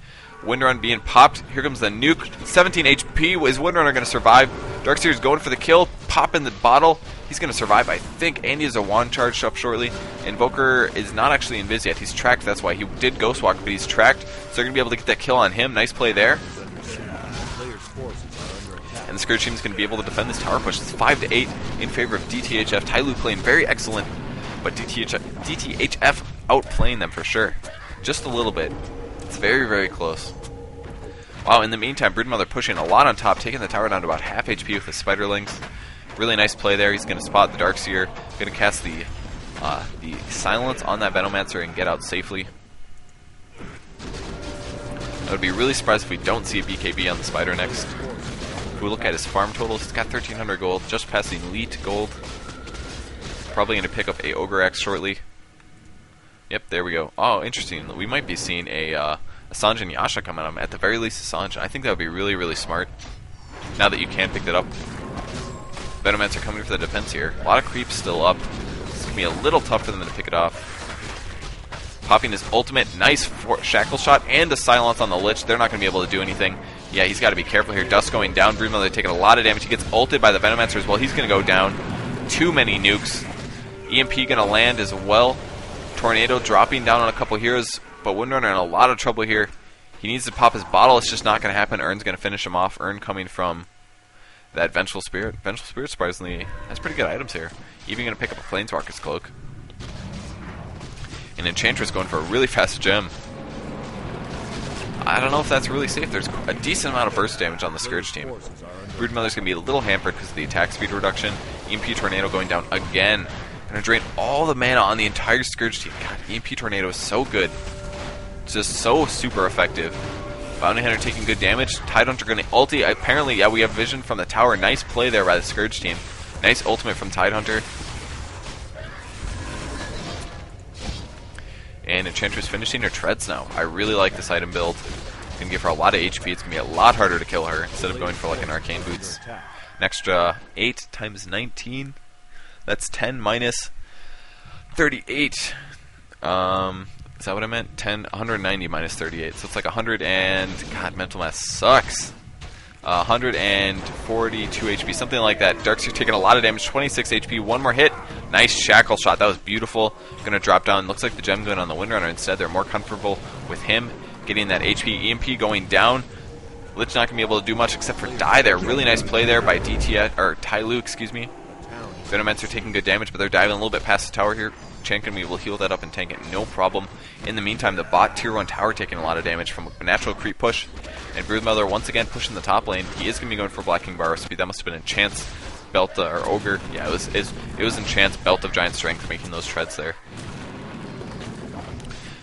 Windrun being popped. Here comes the nuke. 17 HP. Is Windrunner going to survive? Darkseer's going for the kill. Pop in the bottle. He's going to survive, I think. Andy has a wand charged up shortly. Invoker is not actually invis yet. He's tracked, that's why. He did Ghost Walk, but he's tracked. So they're going to be able to get that kill on him. Nice play there. And the Scourge team is going to be able to defend this tower push. It's 5-8 in favor of DTHF. Tyloo playing very excellent, but DTHF outplaying them for sure. Just a little bit. It's very, very close. Wow, in the meantime, Broodmother pushing a lot on top, taking the tower down to about half HP with the Spiderlings. Really nice play there. He's going to spot the Darkseer. Going to cast the Silence on that Venomancer and get out safely. I would be really surprised if we don't see a BKB on the Spider next. If we look at his farm totals, he's got 1,300 gold, just past the Elite gold. Probably going to pick up a Ogre Axe shortly. Yep, there we go. Oh, interesting. We might be seeing a Sange and Yasha come at him. At the very least, a Sange. I think that would be really, really smart. Now that you can pick that up. Venomancer coming for the defense here. A lot of creeps still up. It's going to be a little tough for them to pick it off. Popping his ultimate. Nice shackle shot and a silence on the Lich. They're not going to be able to do anything. Yeah, he's got to be careful here. Dust going down. Broodmother taking a lot of damage. He gets ulted by the Venomancer as well. He's going to go down. Too many nukes. EMP going to land as well. Tornado dropping down on a couple heroes. But Windrunner in a lot of trouble here. He needs to pop his bottle. It's just not going to happen. Urn's going to finish him off. Urn coming from that Vengeful Spirit. Vengeful Spirit, surprisingly, has pretty good items here. Even going to pick up a Planeswalker's Cloak. And Enchantress going for a really fast gem. I don't know if that's really safe. There's a decent amount of burst damage on the Scourge team. Broodmother's going to be a little hampered because of the attack speed reduction. EMP Tornado going down again. Gonna drain all the mana on the entire Scourge team. God, EMP Tornado is so good. It's just so super effective. Bounty Hunter taking good damage. Tidehunter gonna ulti. Apparently, yeah, we have vision from the tower. Nice play there by the Scourge team. Nice ultimate from Tidehunter. And Enchantress finishing her treads now. I really like this item build. Gonna give her a lot of HP. It's gonna be a lot harder to kill her instead of going for like an Arcane Boots. An extra 8 times 19. That's 10 minus 38. Is that what I meant? 190 minus 38. So it's like 100 and... God, mental math sucks. 142 HP, something like that. Darkseer taking a lot of damage, 26 HP, one more hit. Nice shackle shot, that was beautiful. Gonna drop down, looks like the gem going on the Windrunner instead. They're more comfortable with him getting that HP. EMP going down. Lich not gonna be able to do much except for die there. Really nice play there by Tyloo, excuse me. Venomancer taking good damage, but they're diving a little bit past the tower here. Chan can be able to heal that up and tank it, no problem. In the meantime, the bot tier 1 tower taking a lot of damage from a natural creep push. And Broodmother once again pushing the top lane. He is going to be going for Black King Bar speed. That must have been Enchant's Belt or Ogre. Yeah, it was Enchant's Belt of Giant Strength making those treads there.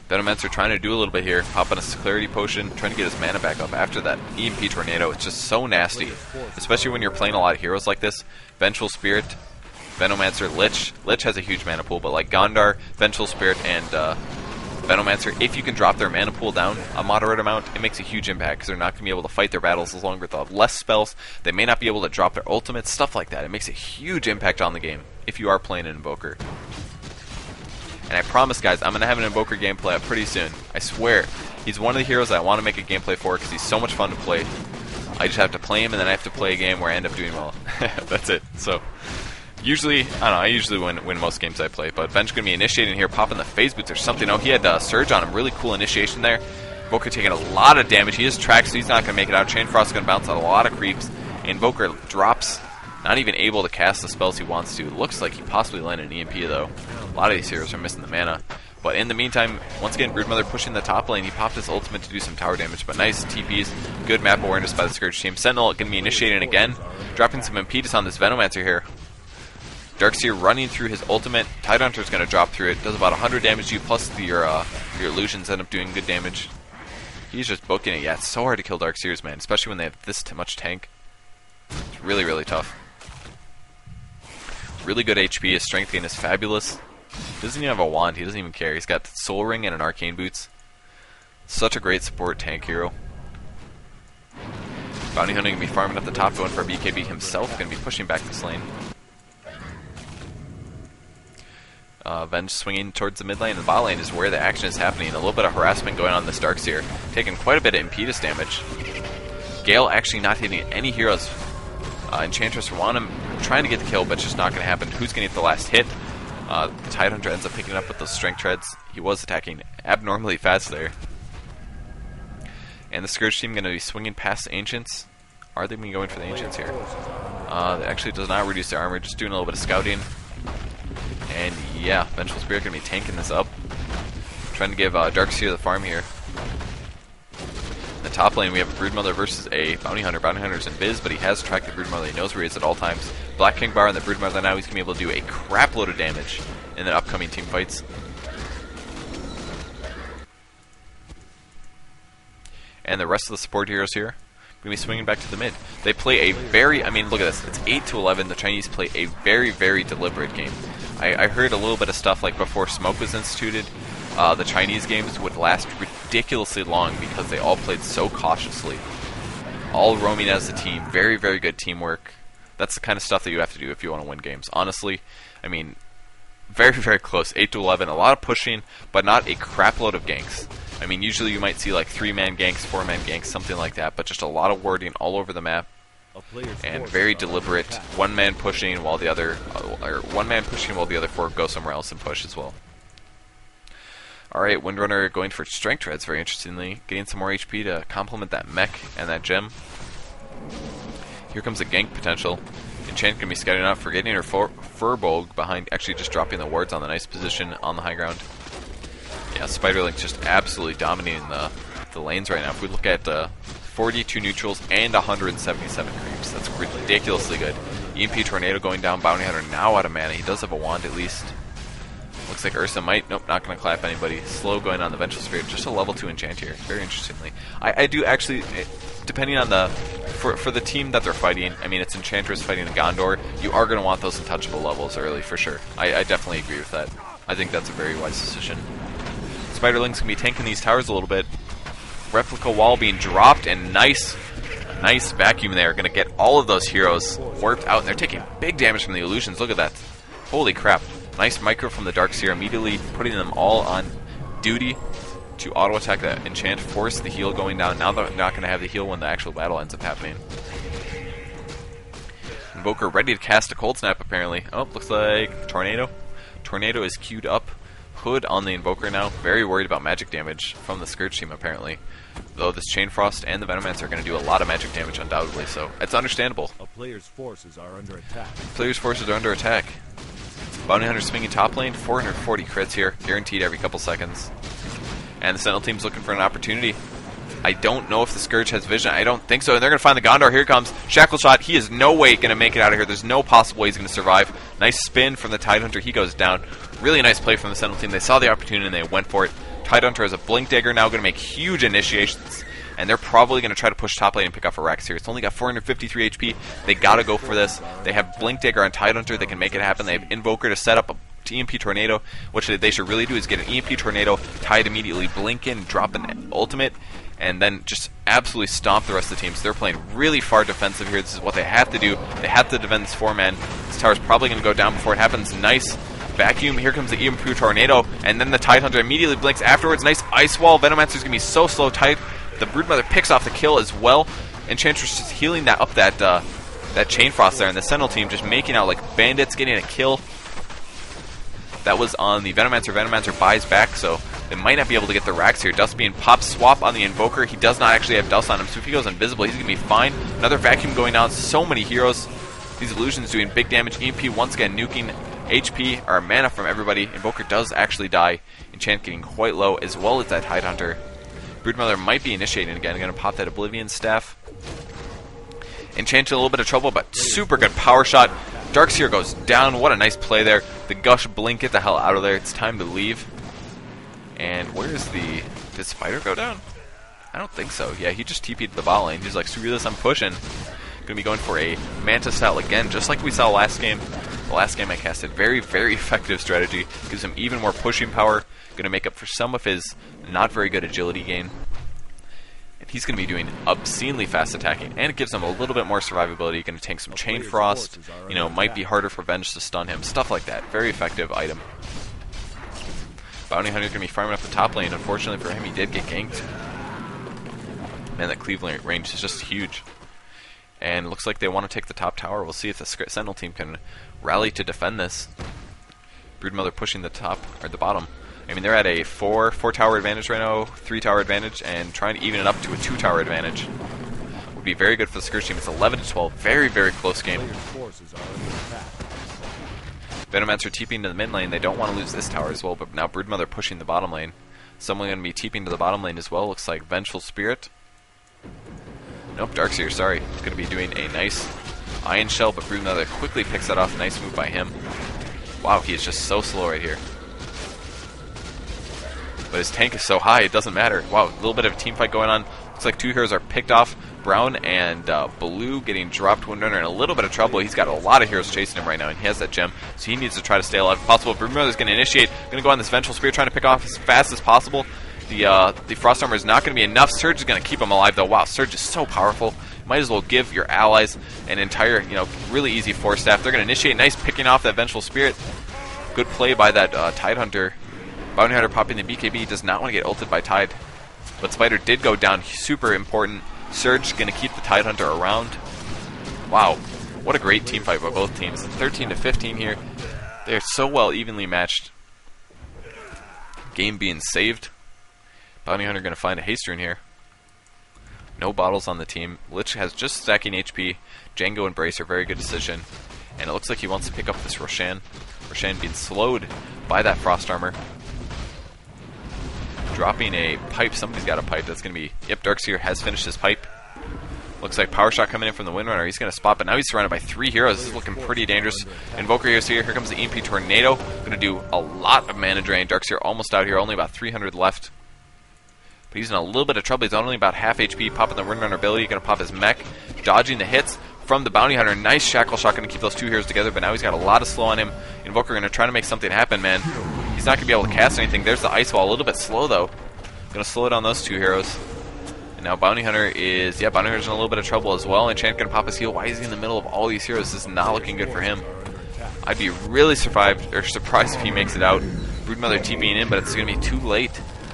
Venomancer trying to do a little bit here. Popping a Clarity Potion, trying to get his mana back up after that EMP Tornado. It's just so nasty, especially when you're playing a lot of heroes like this. Vengeful Spirit, Venomancer, Lich. Lich has a huge mana pool, but like Gondar, Vengeful Spirit, and Venomancer, if you can drop their mana pool down a moderate amount, it makes a huge impact because they're not going to be able to fight their battles as long as they'll have less spells. They may not be able to drop their ultimates, stuff like that. It makes a huge impact on the game if you are playing an Invoker. And I promise, guys, I'm going to have an Invoker gameplay up pretty soon. I swear. He's one of the heroes I want to make a gameplay for because he's so much fun to play. I just have to play him and then I have to play a game where I end up doing well. That's it. So... usually, I don't know, I usually win most games I play, but Ben's going to be initiating here, popping the phase boots or something. Oh, he had Surge on him, really cool initiation there. Invoker taking a lot of damage. He is tracked, so he's not going to make it out. Chain Frost is going to bounce out a lot of creeps. Invoker drops, not even able to cast the spells he wants to. It looks like he possibly landed an EMP, though. A lot of these heroes are missing the mana. But in the meantime, once again, Broodmother pushing the top lane. He popped his ultimate to do some tower damage, but nice TPs, good map awareness by the Scourge team. Sentinel going to be initiating again, dropping some impetus on this Venomancer here. Darkseer running through his ultimate. Tidehunter's going to drop through it. Does about 100 damage to you, plus your illusions end up doing good damage. He's just booking it. Yeah, it's so hard to kill Darkseers, man, especially when they have this much tank. It's really, really tough. Really good HP. His strength gain is fabulous. Doesn't even have a wand. He doesn't even care. He's got Soul Ring and an Arcane Boots. Such a great support tank hero. Bounty Hunter going to be farming up the top, going for a BKB himself. Going to be pushing back this lane. Venge swinging towards the mid lane, and the bot lane is where the action is happening. A little bit of harassment going on in this Darkseer, taking quite a bit of impetus damage. Gale actually not hitting any heroes. Enchantress want him trying to get the kill, but it's just not going to happen. Who's going to get the last hit? Tidehunter ends up picking up with those strength treads. He was attacking abnormally fast there. And the Scourge team going to be swinging past the Ancients. Are they going for the Ancients here? That actually does not reduce their armor, just doing a little bit of scouting. And yeah, Vengeful Spirit going to be tanking this up. Trying to give Darkseer the farm here. In the top lane, we have a Broodmother versus a Bounty Hunter. Bounty Hunter's in Biz, but he has tracked the Broodmother. He knows where he is at all times. Black King Bar on the Broodmother now. He's going to be able to do a crap load of damage in the upcoming team fights. And the rest of the support heroes here going to be swinging back to the mid. They play a very, I mean, look at this. It's 8-11. The Chinese play a very, very deliberate game. I heard a little bit of stuff like before Smoke was instituted, the Chinese games would last ridiculously long because they all played so cautiously. All roaming as a team. Very, very good teamwork. That's the kind of stuff that you have to do if you want to win games. Honestly, I mean, very, very close. 8-11. A lot of pushing, but not a crap load of ganks. I mean, usually you might see like 3-man ganks, 4-man ganks, something like that, but just a lot of wording all over the map. And very deliberate, one-man pushing while the other, four go somewhere else and push as well. Alright, Windrunner going for Strength Treads, very interestingly. Getting some more HP to complement that mech and that gem. Here comes a gank potential. Enchant can be scouting out, forgetting her Furbolg behind, actually just dropping the wards on the nice position on the high ground. Yeah, Spiderlink just absolutely dominating the lanes right now. If we look at 42 neutrals, and 177 creeps. That's ridiculously good. EMP Tornado going down. Bounty Hunter now out of mana. He does have a wand at least. Looks like Ursa might. Nope, not going to clap anybody. Slow going on the Vengeful Spirit. Just a level 2 enchant here. Very interestingly. I do actually, depending on the, for the team that they're fighting, I mean, it's Enchantress fighting the Gondor, you are going to want those untouchable levels early for sure. I definitely agree with that. I think that's a very wise decision. Spiderling's going to be tanking these towers a little bit. Replica wall being dropped, and nice vacuum there. Going to get all of those heroes warped out, and they're taking big damage from the illusions. Look at that. Holy crap. Nice micro from the Darkseer, immediately putting them all on duty to auto-attack that enchant, force the heal going down. Now they're not going to have the heal when the actual battle ends up happening. Invoker ready to cast a Cold Snap, apparently. Oh, looks like Tornado. Tornado is queued up. Hood on the Invoker now. Very worried about magic damage from the Scourge team, apparently. Though this Chain Frost and the Venomancer are going to do a lot of magic damage, undoubtedly, so it's understandable. A player's forces are under attack. Player's forces are under attack. Bounty Hunter swinging top lane, 440 crits here, guaranteed every couple seconds. And the Sentinel team's looking for an opportunity. I don't know if the Scourge has vision. I don't think so. And they're going to find the Gondor. Here it comes. Shackle Shot. He is no way going to make it out of here. There's no possible way he's going to survive. Nice spin from the Tidehunter. He goes down. Really nice play from the Sentinel team. They saw the opportunity and they went for it. Tidehunter has a Blink Dagger now, going to make huge initiations. And they're probably going to try to push top lane and pick off a Rex here. It's only got 453 HP. They got to go for this. They have Blink Dagger on Tidehunter. They can make it happen. They have Invoker to set up a EMP Tornado. What they should really do is get an EMP Tornado, Tide immediately, blink in, drop an ultimate, and then just absolutely stomp the rest of the team. So they're playing really far defensive here. This is what they have to do. They have to defend this 4-man. This tower's probably going to go down before it happens. Nice vacuum. Here comes the EMP Tornado, and then the Tidehunter immediately blinks afterwards. Nice Ice Wall. Venomancer's going to be so slow. The Broodmother picks off the kill as well. Enchantress just healing that up that Chain Frost there, and the Sentinel team just making out like bandits, getting a kill. That was on the Venomancer. Venomancer buys back, so they might not be able to get the racks here. Dust being pop swap on the Invoker. He does not actually have Dust on him, so if he goes invisible, he's going to be fine. Another vacuum going down. So many heroes. These illusions doing big damage. EMP once again nuking HP or mana from everybody. Invoker does actually die. Enchant getting quite low, as well as that Tidehunter. Broodmother might be initiating again. Going to pop that Oblivion Staff. Enchant in a little bit of trouble, but super good power shot. Darkseer goes down. What a nice play there. The Gush blink, get the hell out of there. It's time to leave. And where's the... Did Spider go down? I don't think so. Yeah, he just TP'd the bot lane. He's like, screw this, I'm pushing. Going to be going for a Manta style again, just like we saw last game. The last game I casted. Very, very effective strategy. Gives him even more pushing power. Going to make up for some of his not very good agility gain. And he's going to be doing obscenely fast attacking. And it gives him a little bit more survivability. Going to tank some Chain Frost. You know, might be harder for Venge to stun him. Stuff like that. Very effective item. Bounty Hunter's going to be farming up the top lane. Unfortunately for him, he did get ganked. Man, that Cleveland range is just huge. And it looks like they want to take the top tower. We'll see if the Sentinel team can rally to defend this. Broodmother pushing the top, or the bottom. I mean, they're at a 4 tower advantage right now, 3 tower advantage, and trying to even it up to a 2 tower advantage. Would be very good for the Scourge team. It's 11-12. Very, very close game. Venomancer TPing to the mid lane. They don't want to lose this tower as well, but now Broodmother pushing the bottom lane. Someone going to be TPing to the bottom lane as well. Looks like Vengeful Spirit. Nope, Darkseer, sorry. It's going to be doing a nice Iron Shell, but Broodmother quickly picks that off. Nice move by him. Wow, he is just so slow right here. But his tank is so high, it doesn't matter. Wow, a little bit of a team fight going on. Looks like 2 heroes are picked off. Brown and Blue getting dropped. Windrunner in a little bit of trouble. He's got a lot of heroes chasing him right now, and he has that gem, so he needs to try to stay alive if possible. Broodmother's going to initiate. Going to go on this Vengeful Spear, trying to pick off as fast as possible. The Frost Armor is not going to be enough. Surge is going to keep him alive, though. Wow, Surge is so powerful. Might as well give your allies an entire, really easy 4 staff. They're going to initiate. Nice picking off that Vengeful Spirit. Good play by that Tidehunter. Bounty Hunter popping the BKB. Does not want to get ulted by Tide. But Spider did go down. Super important. Surge going to keep the Tidehunter around. Wow. What a great team fight by both teams. 13-15 here. They're so well evenly matched. Game being saved. Bounty Hunter going to find a haste rune here. No bottles on the team. Lich has just stacking HP. Django and Bracer, very good decision. And it looks like he wants to pick up this Roshan. Roshan being slowed by that Frost Armor. Dropping a pipe. Somebody's got a pipe. That's going to be... Yep, Darkseer has finished his pipe. Looks like power shot coming in from the Windrunner. He's going to spot, but now he's surrounded by 3 heroes. This is looking pretty dangerous. Invoker here's here. Here comes the EMP Tornado. Going to do a lot of mana drain. Darkseer almost out here. Only about 300 left. But he's in a little bit of trouble. He's only about half HP. Popping the Windrunner ability. Going to pop his mech. Dodging the hits from the Bounty Hunter. Nice Shackle Shot. Going to keep those 2 heroes together. But now he's got a lot of slow on him. Invoker going to try to make something happen, man. He's not going to be able to cast anything. There's the Ice Wall. A little bit slow, though. Going to slow down those 2 heroes. Now Bounty Hunter is, Bounty Hunter's in a little bit of trouble as well. Enchant gonna pop his heal. Why is he in the middle of all these heroes? This is not looking good for him. I'd be really surprised if he makes it out. Broodmother TPing in, but it's gonna be too late.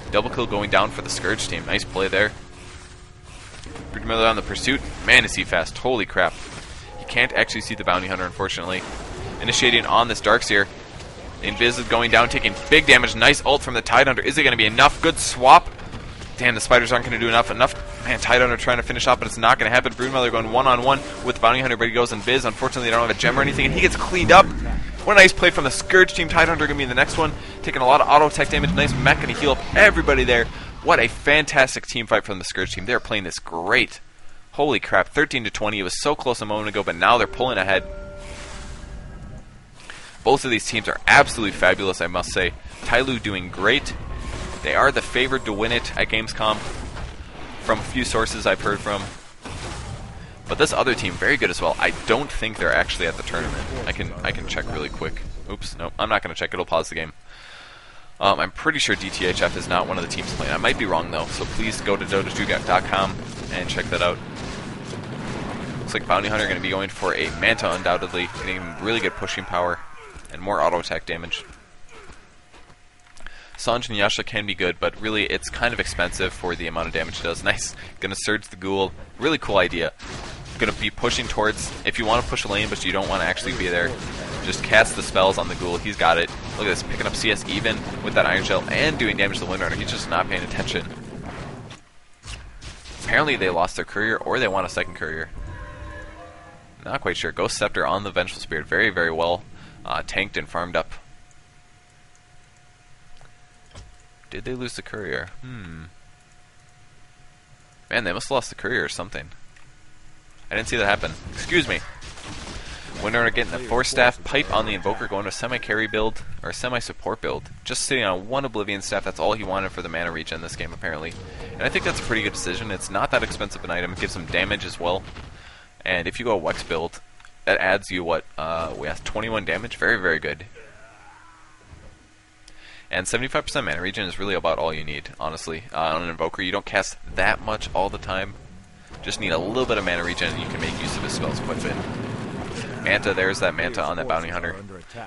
Double kill going down for the Scourge team. Nice play there. Broodmother on the pursuit. Man, is he fast. Holy crap. He can't actually see the Bounty Hunter, unfortunately. Initiating on this Darkseer. Invis is going down, taking big damage. Nice ult from the Tidehunter. Is it gonna be enough? Good swap. Damn, the spiders aren't going to do enough. Man, Tidehunter trying to finish off, but it's not going to happen. Broodmother going one-on-one with the Bounty Hunter, but he goes in Viz. Unfortunately, they don't have a gem or anything, and he gets cleaned up. What a nice play from the Scourge team. Tidehunter going to be in the next one, taking a lot of auto-attack damage. Nice mech going to heal up everybody there. What a fantastic team fight from the Scourge team. They're playing this great. Holy crap, 13-20. It was so close a moment ago, but now they're pulling ahead. Both of these teams are absolutely fabulous, I must say. Tyloo doing great. They are the favored to win it at Gamescom, from a few sources I've heard from. But this other team, very good as well. I don't think they're actually at the tournament. I can check really quick. Oops, no, I'm not going to check. It'll pause the game. I'm pretty sure DTHF is not one of the teams playing. I might be wrong, though, so please go to dota2.com and check that out. Looks like Bounty Hunter going to be going for a Manta, undoubtedly, getting really good pushing power and more auto-attack damage. Sanj and Yasha can be good, but really it's kind of expensive for the amount of damage it does. Nice. Gonna Surge the Ghoul. Really cool idea. Gonna be pushing towards, if you want to push a lane but you don't want to actually be there, just cast the spells on the Ghoul. He's got it. Look at this, picking up CS even with that Iron Shell and doing damage to the Windrunner. He's just not paying attention. Apparently they lost their courier or they want a second courier. Not quite sure. Ghost Scepter on the Vengeful Spirit. Very, very well tanked and farmed up. Did they lose the courier? Man, they must have lost the courier or something. I didn't see that happen. Excuse me. Windrunner getting a Force Staff, Pipe on the Invoker, going to a semi-carry build, or a semi-support build. Just sitting on one Oblivion Staff, that's all he wanted for the mana regen in this game, apparently. And I think that's a pretty good decision. It's not that expensive an item, it gives him damage as well. And if you go a Wex build, that adds you, what, we have 21 damage? Very, very good. And 75% mana regen is really about all you need, honestly. On an Invoker, you don't cast that much all the time. Just need a little bit of mana regen, and you can make use of his spells quite a bit. Manta, there's that Manta on that Bounty Hunter.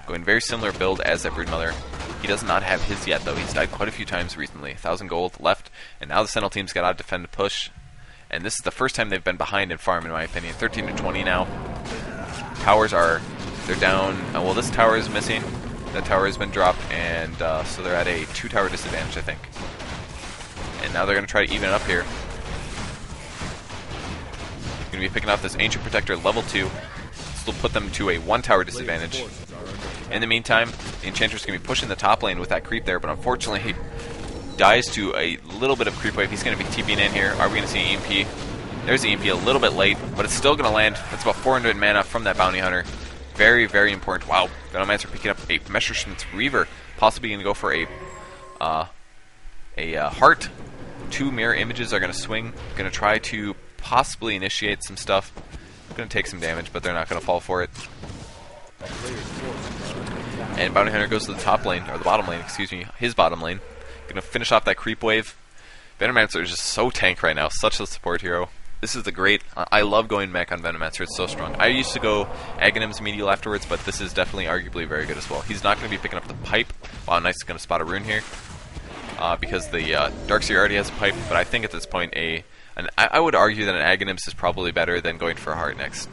Going very similar build as that Broodmother. He does not have his yet, though. He's died quite a few times recently. 1,000 gold left, and now the Sentinel team's got to defend and push. And this is the first time they've been behind in farm, in my opinion. 13-20 now. Towers are, they're down. Well, this tower is missing. That tower has been dropped, and so they're at a 2-tower disadvantage, I think. And now they're going to try to even it up here. Going to be picking off this Ancient Protector level 2. This will put them to a 1-tower disadvantage. In the meantime, the Enchantress is going to be pushing the top lane with that creep there, but unfortunately he dies to a little bit of creep wave. He's going to be TPing in here. Are we going to see EMP? There's the EMP a little bit late, but it's still going to land. That's about 400 mana from that Bounty Hunter. Very, very important. Wow, Venomancer picking up a Messerschmitt's Reaver, possibly going to go for a heart. 2 mirror images are going to swing. Going to try to possibly initiate some stuff. Going to take some damage, but they're not going to fall for it. And Bounty Hunter goes to the top lane, or the bottom lane, excuse me, his bottom lane. Going to finish off that creep wave. Venomancer is just so tank right now, such a support hero. This is the great, I love going mech on Venomancer, it's so strong. I used to go Aghanim's Medial afterwards, but this is definitely arguably very good as well. He's not going to be picking up the pipe. Wow, nice, going to spot a rune here. Because the Darkseer already has a pipe, but I think at this point I would argue that an Aghanim's is probably better than going for a heart next.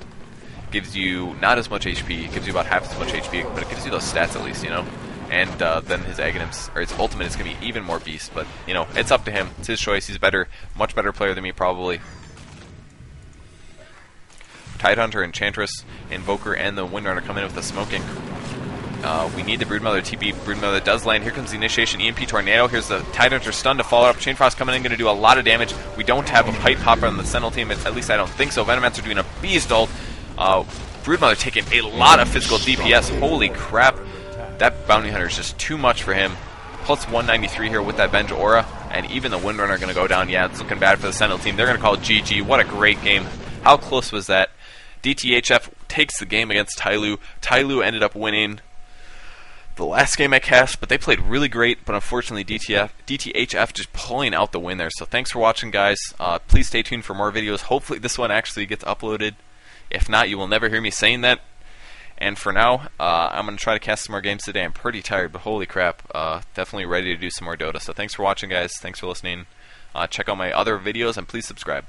Gives you not as much HP, it gives you about half as much HP, but it gives you those stats at least, you know? And then his Aghanim's, or his ultimate is going to be even more beast, but, you know, it's up to him. It's his choice. He's better, much better player than me, probably. Tidehunter, Enchantress, Invoker, and the Windrunner come in with the smoking. We need the Broodmother TP. Broodmother does land. Here comes the initiation. EMP Tornado. Here's the Tidehunter stun to follow up. Chain Frost coming in, going to do a lot of damage. We don't have a Pipe Popper on the Sentinel team. At least I don't think so. Venomancer doing a Beast ult. Broodmother taking a lot of physical DPS. Holy crap. That Bounty Hunter is just too much for him. Plus 193 here with that Venge Aura. And even the Windrunner going to go down. Yeah, it's looking bad for the Sentinel team. They're going to call it GG. What a great game. How close was that? DTHF takes the game against Tyloo. Tyloo ended up winning the last game I cast, but they played really great, but unfortunately DTHF just pulling out the win there. So thanks for watching, guys. Please stay tuned for more videos. Hopefully this one actually gets uploaded. If not, you will never hear me saying that. And for now, I'm going to try to cast some more games today. I'm pretty tired, but holy crap, definitely ready to do some more Dota. So thanks for watching, guys. Thanks for listening. Check out my other videos, and please subscribe.